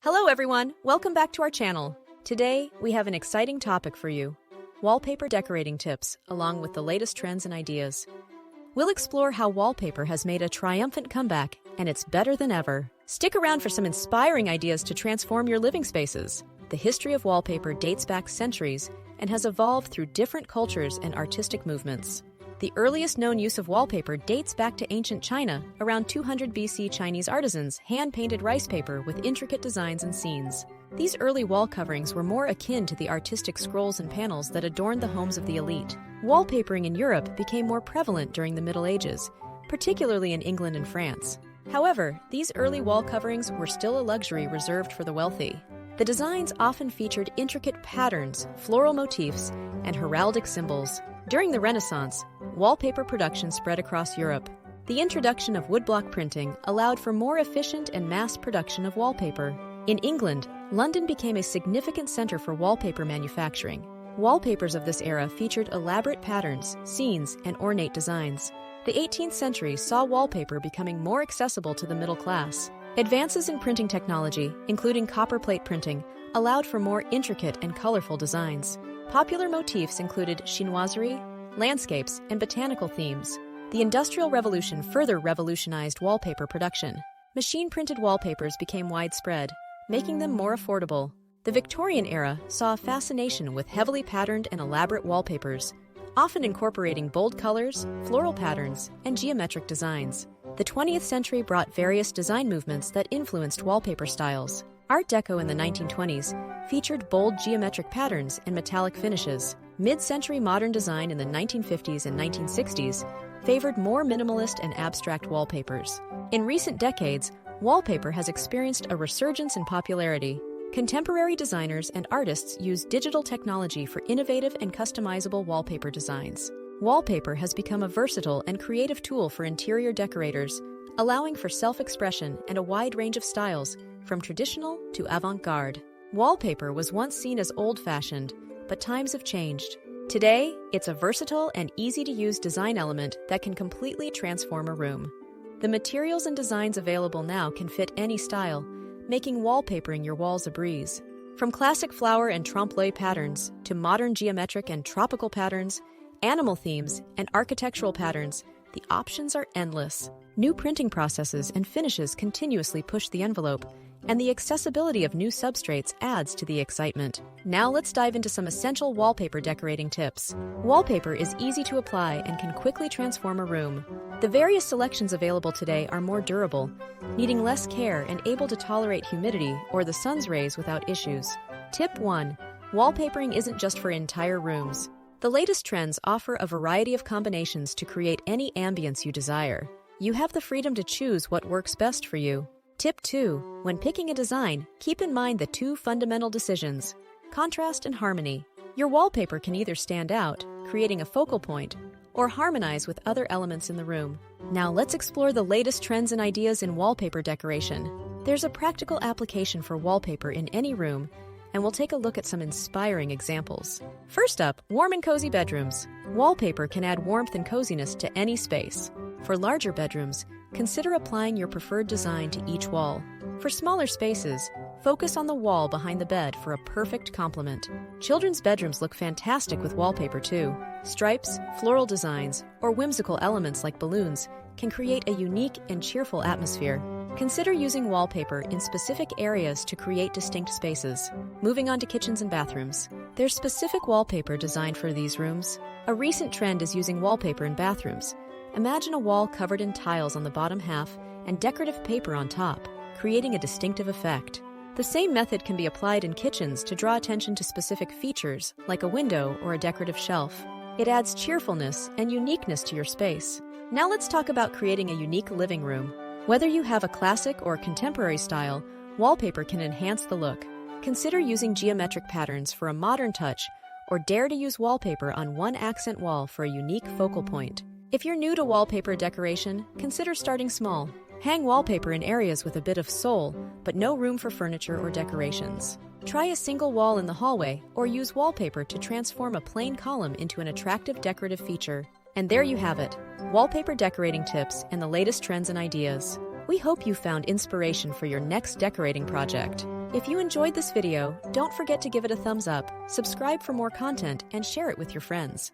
Hello everyone, welcome back to our channel. Today, we have an exciting topic for you. Wallpaper decorating tips, along with the latest trends and ideas. We'll explore how wallpaper has made a triumphant comeback, and it's better than ever. Stick around for some inspiring ideas to transform your living spaces. The history of wallpaper dates back centuries and has evolved through different cultures and artistic movements. The earliest known use of wallpaper dates back to ancient China. Around 200 BC, Chinese artisans hand-painted rice paper with intricate designs and scenes. These early wall coverings were more akin to the artistic scrolls and panels that adorned the homes of the elite. Wallpapering in Europe became more prevalent during the Middle Ages, particularly in England and France. However, these early wall coverings were still a luxury reserved for the wealthy. The designs often featured intricate patterns, floral motifs, and heraldic symbols. During the Renaissance, wallpaper production spread across Europe. The introduction of woodblock printing allowed for more efficient and mass production of wallpaper. In England, London became a significant center for wallpaper manufacturing. Wallpapers of this era featured elaborate patterns, scenes, and ornate designs. The 18th century saw wallpaper becoming more accessible to the middle class. Advances in printing technology, including copperplate printing, allowed for more intricate and colorful designs. Popular motifs included chinoiserie, landscapes, and botanical themes. The Industrial Revolution further revolutionized wallpaper production. Machine-printed wallpapers became widespread, making them more affordable. The Victorian era saw a fascination with heavily patterned and elaborate wallpapers, often incorporating bold colors, floral patterns, and geometric designs. The 20th century brought various design movements that influenced wallpaper styles. Art Deco in the 1920s featured bold geometric patterns and metallic finishes. Mid-century modern design in the 1950s and 1960s favored more minimalist and abstract wallpapers. In recent decades, wallpaper has experienced a resurgence in popularity. Contemporary designers and artists use digital technology for innovative and customizable wallpaper designs. Wallpaper has become a versatile and creative tool for interior decorators, allowing for self-expression and a wide range of styles, from traditional to avant-garde. Wallpaper was once seen as old-fashioned, but times have changed. Today, it's a versatile and easy-to-use design element that can completely transform a room. The materials and designs available now can fit any style, making wallpapering your walls a breeze. From classic flower and trompe-l'oeil patterns to modern geometric and tropical patterns, animal themes, and architectural patterns, the options are endless. New printing processes and finishes continuously push the envelope, and the accessibility of new substrates adds to the excitement. Now let's dive into some essential wallpaper decorating tips. Wallpaper is easy to apply and can quickly transform a room. The various selections available today are more durable, needing less care and able to tolerate humidity or the sun's rays without issues. Tip 1. Wallpapering isn't just for entire rooms. The latest trends offer a variety of combinations to create any ambience you desire. You have the freedom to choose what works best for you. Tip 2. When picking a design, keep in mind the two fundamental decisions: contrast and harmony. Your wallpaper can either stand out, creating a focal point, or harmonize with other elements in the room. Now let's explore the latest trends and ideas in wallpaper decoration. There's a practical application for wallpaper in any room, and we'll take a look at some inspiring examples. First up, warm and cozy bedrooms. Wallpaper can add warmth and coziness to any space. For larger bedrooms, consider applying your preferred design to each wall. For smaller spaces, focus on the wall behind the bed for a perfect complement. Children's bedrooms look fantastic with wallpaper too. Stripes, floral designs, or whimsical elements like balloons can create a unique and cheerful atmosphere. Consider using wallpaper in specific areas to create distinct spaces. Moving on to kitchens and bathrooms. There's specific wallpaper designed for these rooms. A recent trend is using wallpaper in bathrooms. Imagine a wall covered in tiles on the bottom half and decorative paper on top, creating a distinctive effect. The same method can be applied in kitchens to draw attention to specific features, like a window or a decorative shelf. It adds cheerfulness and uniqueness to your space. Now let's talk about creating a unique living room. Whether you have a classic or contemporary style, wallpaper can enhance the look. Consider using geometric patterns for a modern touch, or dare to use wallpaper on one accent wall for a unique focal point. If you're new to wallpaper decoration, consider starting small. Hang wallpaper in areas with a bit of soul, but no room for furniture or decorations. Try a single wall in the hallway, or use wallpaper to transform a plain column into an attractive decorative feature. And there you have it, wallpaper decorating tips and the latest trends and ideas. We hope you found inspiration for your next decorating project. If you enjoyed this video, don't forget to give it a thumbs up, subscribe for more content, and share it with your friends.